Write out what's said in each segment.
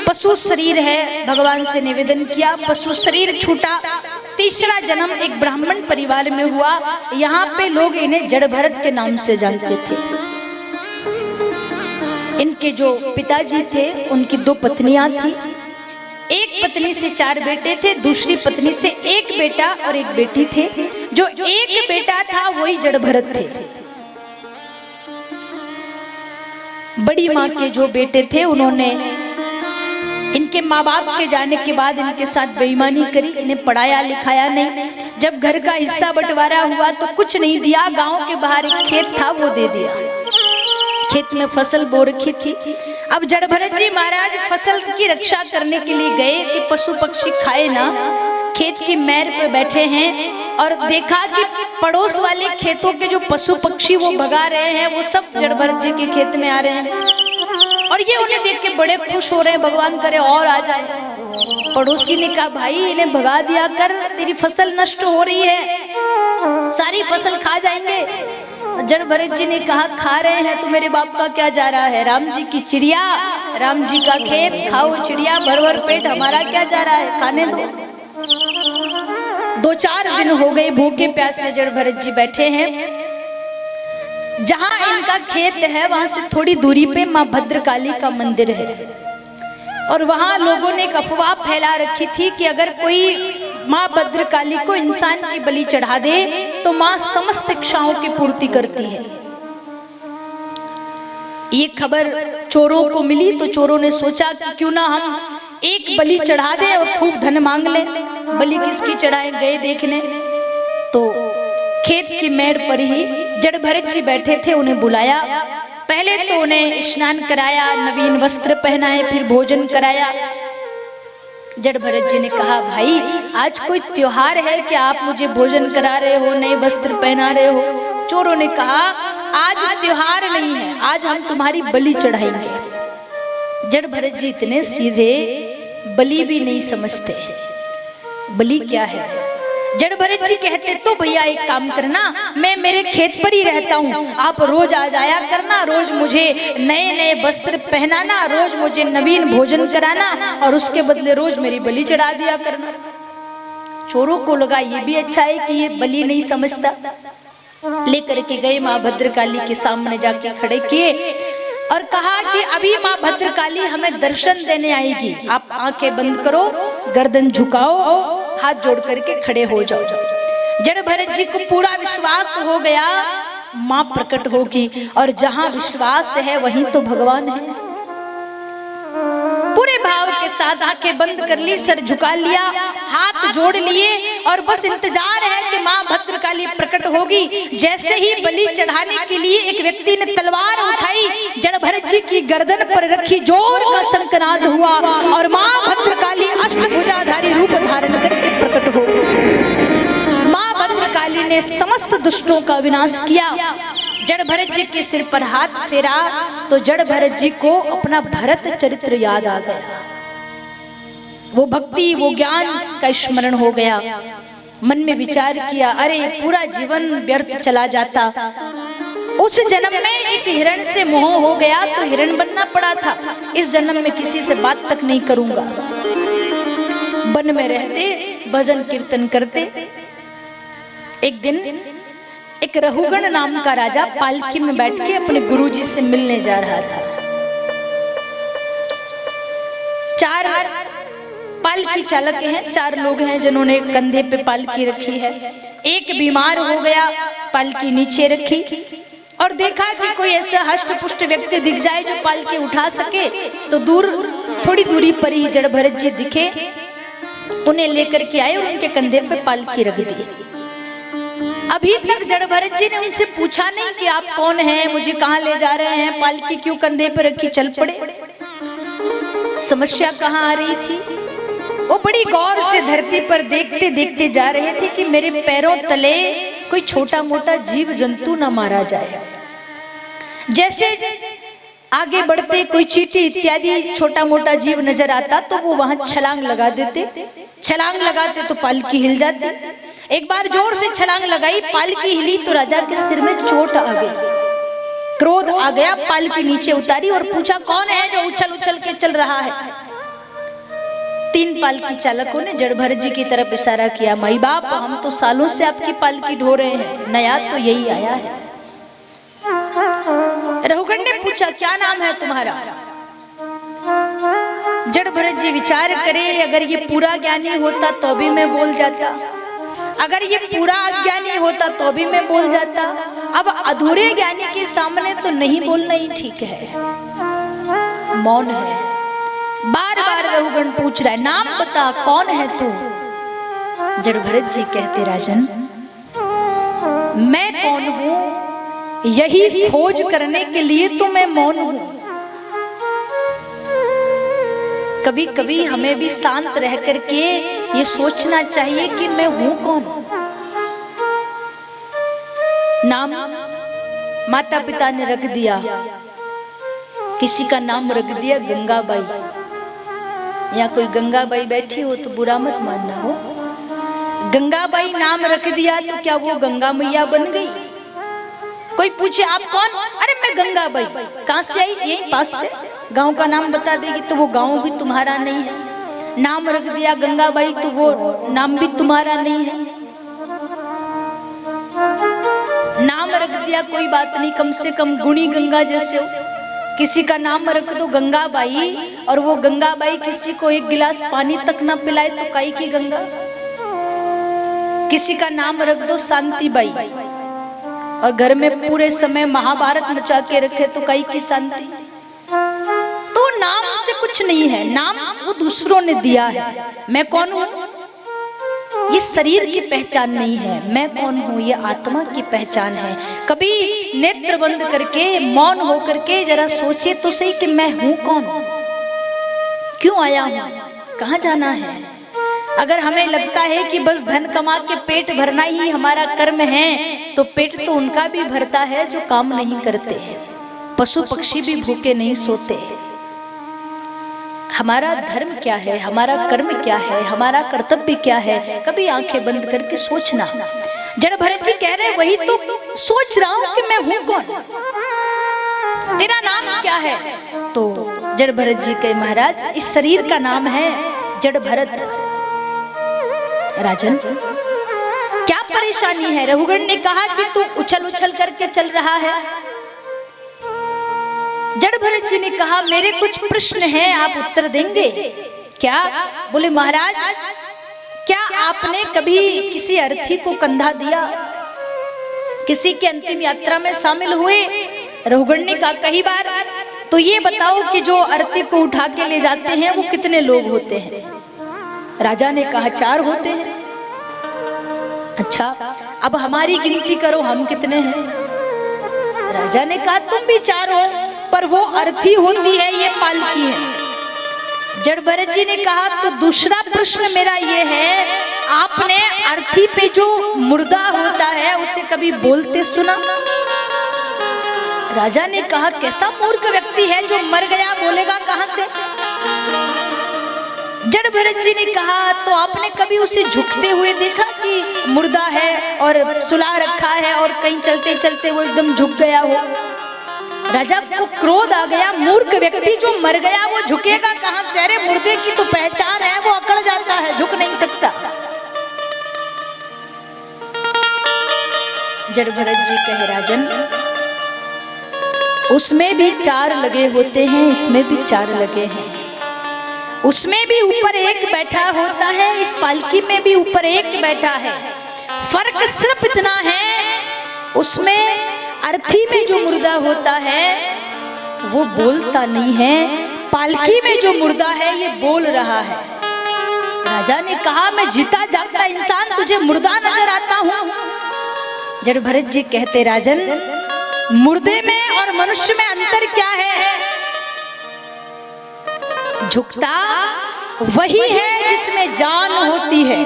पशु शरीर है, भगवान से निवेदन किया, पशु शरीर छूटा। तीसरा जन्म एक ब्राह्मण परिवार में हुआ। यहाँ पे लोग इन्हें जड़ भरत के नाम से जानते थे। इनके जो पिताजी थे उनकी 2 पत्नियां थी। एक पत्नी से 4 बेटे थे, दूसरी पत्नी से 1 बेटा और 1 बेटी थे। जो 1 बेटा था वही जड़ भरत थे। बड़ी माँ के जो बेटे थे उन्होंने इनके माँ बाप के जाने के बाद इनके साथ बेईमानी करी, इन्हें पढ़ाया लिखाया नहीं। जब घर का हिस्सा बंटवारा हुआ तो कुछ नहीं दिया, गांव के बाहर एक खेत था वो दे दिया। खेत में फसल बो रखी थी। अब जड़ भरत जी महाराज फसल की रक्षा करने के लिए गए कि पशु पक्षी खाए ना। खेत की मेड़ पे बैठे हैं और देखा कि पड़ोस वाले खेतों के जो पशु पक्षी वो भगा रहे हैं, वो सब जड़ भरत जी के खेत में आ रहे हैं और ये उन्हें देख के बड़े खुश हो रहे हैं, भगवान करे और आ जाए। पड़ोसी ने कहा भाई इन्हें भगा दिया कर, तेरी फसल नष्ट हो रही है, सारी फसल खा जाएंगे। जड़ भरत जी ने कहा खा रहे हैं तो मेरे बाप का क्या जा रहा है, राम जी की चिड़िया, राम जी का खेत, खाओ चिड़िया भर भर पेट, हमारा क्या जा रहा है, खाने दो। 2-4 दिन हो गए भूखे प्यासे जड़ भरत जी बैठे हैं। जहां इनका खेत है वहां से थोड़ी दूरी पे माँ भद्रकाली का मंदिर है और वहां लोगों ने एक अफवाह फैला रखी थी कि अगर कोई माँ भद्रकाली को इंसान की बलि चढ़ा दे तो माँ समस्त इच्छाओं की पूर्ति करती है। ये खबर चोरों को मिली तो चोरों ने सोचा कि क्यों ना हम एक बलि चढ़ा दें और खूब धन मांग लें। बलि किसकी चढ़ाए, गए देखने तो खेत की मेड़ पर ही जड़ भरत जी बैठे थे। उन्हें बुलाया, पहले तो उन्हें स्नान कराया, नवीन वस्त्र पहनाए, फिर भोजन कराया। जड़ भरत जी ने कहा भाई आज कोई त्योहार है कि आप मुझे भोजन करा रहे हो, नए वस्त्र पहना रहे हो। चोरों ने कहा आज त्योहार नहीं है, आज हम तुम्हारी बलि चढ़ाएंगे। जड़ भरत जी इतने सीधे, बलि भी नहीं समझते बलि क्या है। जड़ भरत जी कहते तो भैया एक काम करना, मैं मेरे खेत पर ही रहता हूँ, आप रोज आ जाया करना, रोज मुझे नए नए वस्त्र पहनाना, रोज मुझे नवीन भोजन कराना और उसके बदले रोज मेरी बलि चढ़ा दिया करना। चोरों को लगा ये भी अच्छा है कि ये बलि नहीं समझता। लेकर के गए माँ भद्रकाली के सामने जाके खड़े किए और कहा कि अभी माँ भद्रकाली हमें दर्शन देने आएगी, आप आंखें बंद करो, गर्दन झुकाओ, हाथ जोड़ करके खड़े हो जाओ। जड़ भरत जी को पूरा विश्वास हो गया माँ प्रकट होगी और जहां विश्वास है वहीं तो भगवान है। पूरे भाव के साथ आंखें बंद कर ली, सर झुका लिया, हाथ जोड़ लिए और बस इंतजार है कि माँ भद्रकाली प्रकट होगी। जैसे ही बलि चढ़ाने के लिए एक व्यक्ति ने तलवार उठाई, जड़ भरत जी की गर्दन पर रखी, जोर का शंखनाद हुआ और माँ भद्रकाली अष्टभुजाधारी रूप धारण करके प्रकट हो गई। माँ भद्रकाली ने समस्त दुष्टों का विनाश किया। जड़ भरत जी के सिर पर हाथ फेरा तो जड़ भरत जी को अपना भरत चरित्र याद आ गया। वो भक्ति, वो ज्ञान का स्मरण हो गया। मन में विचार किया, अरे पूरा जीवन व्यर्थ चला जाता, उस जन्म में एक हिरण से मोह हो गया तो हिरण बनना पड़ा था, इस जन्म में किसी से बात तक नहीं करूंगा। वन में रहते, भजन कीर्तन करते। एक दिन एक रहुगण नाम का राजा पालकी में बैठ के अपने गुरुजी से मिलने जा रहा था। 4 पालकी चालक हैं, 4 लोग हैं जिन्होंने कंधे पे पालकी रखी है। एक बीमार हो गया, पालकी नीचे रखी और देखा कि कोई ऐसा हष्ट पुष्ट व्यक्ति दिख जाए जो पालकी उठा सके तो दूर, थोड़ी दूरी पर ही जड़ भरत जी दिखे, उन्हें लेकर के आए और उनके कंधे पे पालकी रख दी। अभी तक जड़ भरत जी ने उनसे पूछा नहीं कि आप कौन हैं, मुझे कहाँ ले जा रहे हैं, पालकी क्यों कंधे पर रखी, चल पड़े। समस्या कहाँ आ रही थी, वो बड़ी गौर से धरती पर देखते देखते जा रहे थे कि मेरे पैरों तले कोई छोटा मोटा जीव जंतु ना मारा जाए। जैसे आगे बढ़ते कोई चींटी इत्यादि छोटा मोटा जीव नजर आता तो वो वहां छलांग लगा देते, छलांग लगाते तो पालकी हिल जाती। एक बार जोर से छलांग लगाई, पालकी हिली तो राजा के सिर में चोट आ गई। क्रोध आ गया, पालकी नीचे उतारी और पूछा कौन है जो उछल उछल के चल रहा है। 3 पालकी चालकों ने जड़ भरत जी की तरफ इशारा किया, माई बाप हम तो सालों से आपकी पालकी ढो रहे हैं, नया तो यही आया है। रघुगण ने पूछा क्या नाम है तुम्हारा? जड़ भरत जी विचार करे, अगर ये पूरा ज्ञानी होता तो भी मैं बोल जाता, अगर ये पूरा अज्ञानी होता तो भी मैं बोल जाता, अब अधूरे ज्ञानी के सामने तो नहीं बोलना ही ठीक है। मौन है। बार बार रघुगण पूछ रहा है, नाम बता कौन है तू? जड़ भरत जी कहते, राजन मैं कौन हूं यही खोज करने के लिए तो मैं मौन हूं। कभी कभी हमें भी शांत रह करके ये सोचना चाहिए कि मैं हूं कौन। नाम माता पिता ने रख दिया, किसी का नाम रख दिया गंगाबाई, या कोई गंगाबाई बैठी हो तो बुरा मत मानना हो। गंगाबाई नाम रख दिया तो क्या वो गंगा मैया बन गई? कोई पूछे आप कौन? अरे मैं गंगाबाई। कहां से आई? यही पास से। गांव का नाम बता देगी तो वो गांव भी तुम्हारा नहीं है। नाम रख दिया गंगाबाई तो वो नाम भी तुम्हारा नहीं है। नाम रख दिया कोई बात नहीं, कम से कम गुणी गंगा जैसे हो। किसी का नाम रख दो गंगाबाई और वो गंगाबाई किसी को एक गिलास पानी तक ना पिलाए तो काई की गंगा। किसी का नाम रख दो शांतिबाई और घर में पूरे समय महाभारत मचा के रखे तो काई की शांति। तो नाम से कुछ नहीं है, नाम वो दूसरों ने दिया है। मैं कौन हूं ये शरीर की पहचान नहीं है, मैं कौन हूं ये आत्मा की पहचान है। कभी नेत्र बंद करके मौन होकर के जरा सोचे तो सही कि मैं हूं कौन, क्यों आया हूं, कहां जाना है। अगर हमें लगता है कि बस धन कमा के पेट भरना ही हमारा कर्म है तो पेट तो उनका भी भरता है जो काम नहीं करते हैं। पशु पक्षी भी भूखे नहीं सोते। हमारा धर्म क्या है, हमारा कर्म क्या है, हमारा कर्तव्य क्या है, कभी आंखें बंद करके सोचना। जड़ भरत जी कह रहे वही तो सोच रहा हूं कि मैं हूं कौन, तेरा नाम क्या है? तो जड़ भरत जी कहे महाराज इस शरीर का नाम है जड़ भरत। राजन क्या परेशानी है? रघुगण ने कहा कि तू उछल उछल करके चल रहा है। जड़ भरत जी ने कहा मेरे कुछ प्रश्न हैं, आप उत्तर देंगे क्या? बोले महाराज क्या आपने कभी किसी अर्थी को कंधा दिया, किसी की अंतिम यात्रा में शामिल हुए? रघुगण ने कहा कई बार। तो ये बताओ कि जो अर्थी को उठा के ले जाते हैं वो कितने लोग होते हैं? राजा ने कहा 4 होते हैं। अच्छा अब हमारी गिनती करो हम कितने हैं? राजा ने कहा तुम भी 4 हो, पर वो अर्थी होती है ये पालकी है। जड़ भरत जी ने कहा तो दूसरा प्रश्न मेरा ये है, आपने अर्थी पे जो मुर्दा होता है उसे कभी बोलते सुना? राजा ने कहा कैसा मूर्ख व्यक्ति है जो मर गया बोलेगा कहां से? जड़ भरत जी ने कहा तो आपने कभी उसे झुकते हुए देखा कि मुर्दा है और सुला रखा है और कहीं चलते चलते वो एकदम झुक गया हो? राजा को क्रोध आ गया, मूर्ख व्यक्ति जो मर गया वो झुकेगा कहां से? अरे मुर्दे की तो पहचान है, वो अकड़ जाता है, झुक नहीं सकता। जड़ भरत जी कहे राजन उसमें भी 4 लगे होते हैं, इसमें भी 4 लगे हैं। उसमें भी ऊपर एक बैठा होता है, इस पालकी में भी ऊपर एक बैठा है। फर्क सिर्फ इतना है उसमें अर्थी में जो मुर्दा होता है वो बोलता नहीं है, पालकी में जो मुर्दा है ये बोल रहा है। राजा ने कहा मैं जीता जागता इंसान तुझे मुर्दा नजर आता हूं? जड़ भरत जी कहते राजन मुर्दे में और मनुष्य में अंतर क्या है? झुकता वही है जिसमें जान होती है।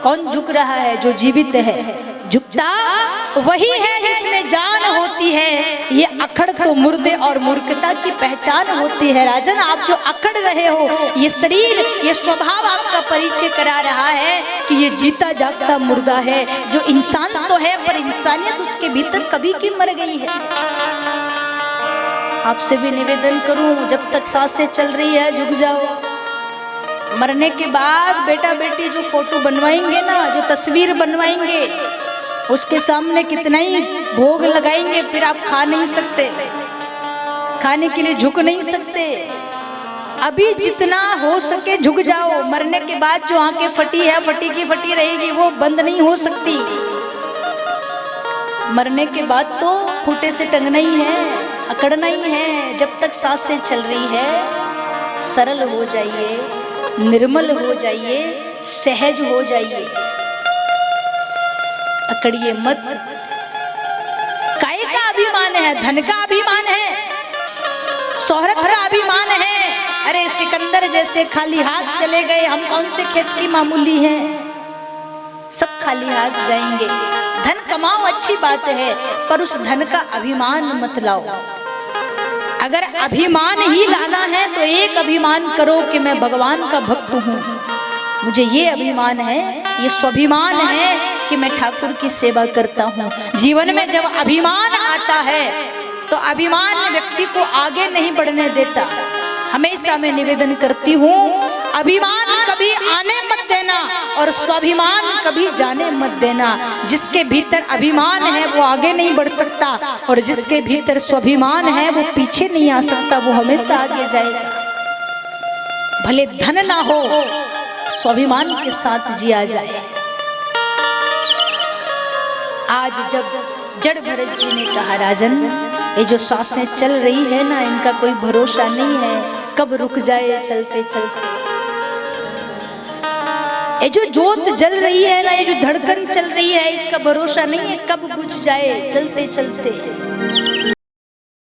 कौन झुक रहा है? जो जीवित है। झुकता वही है जिसमें जान होती है। ये अकड़ तो मुर्दे और मूर्खता की पहचान होती है। राजन आप जो अकड़ रहे हो ये शरीर, ये स्वभाव आपका परिचय करा रहा है कि ये जीता जागता मुर्दा है, जो इंसान तो है पर इंसानियत उसके भीतर कभी की मर गई है। आपसे भी निवेदन करूं जब तक सांसें चल रही है झुक जाओ, मरने के बाद बेटा बेटी जो फोटो बनवाएंगे ना, जो तस्वीर बनवाएंगे, उसके सामने कितना ही भोग लगाएंगे, फिर आप खा नहीं सकते, खाने के लिए झुक नहीं सकते। अभी जितना हो सके झुक जाओ। मरने के बाद जो आंखें फटी है, फटी की फटी रहेगी, वो बंद नहीं हो सकती। मरने के बाद तो खूंटे से टंगना ही है, अकड़ना ही है। जब तक सांसें चल रही है, सरल हो जाइए, निर्मल हो जाइए, सहज हो जाइए, अकड़िए मत। काय का अभिमान है? धन का अभिमान है, शोहरत का अभिमान है। अरे सिकंदर जैसे खाली हाथ चले गए, हम कौन से खेत की मामूली हैं, सब खाली हाथ जाएंगे। धन कमाओ अच्छी बात है, पर उस धन का अभिमान मत लाओ। अगर अभिमान ही लाना है तो एक अभिमान करो कि मैं भगवान का भक्त हूँ, मुझे ये अभिमान है, ये स्वाभिमान है कि मैं ठाकुर की सेवा करता हूँ। जीवन में जब अभिमान आता है तो अभिमान व्यक्ति को आगे नहीं बढ़ने देता। हमेशा मैं निवेदन करती हूँ, अभिमान कभी आने मत देना और स्वाभिमान कभी जाने मत देना। जिसके भीतर अभिमान है वो आगे नहीं बढ़ सकता, और जिसके भीतर स्वाभिमान है वो पीछे नहीं आ सकता, वो हमेशा आगे जाएगा। भले धन ना हो, स्वाभिमान के साथ जिया जाए। आज जब जड़ भरत जी ने कहा, राजन ये जो सांसें चल रही है ना, इनका कोई भरोसा नहीं है, कब रुक जाए चलते चलते। ये जो जोत जल रही है ना, ये जो धड़कन चल रही है, इसका भरोसा नहीं है कब बुझ जाए चलते चलते।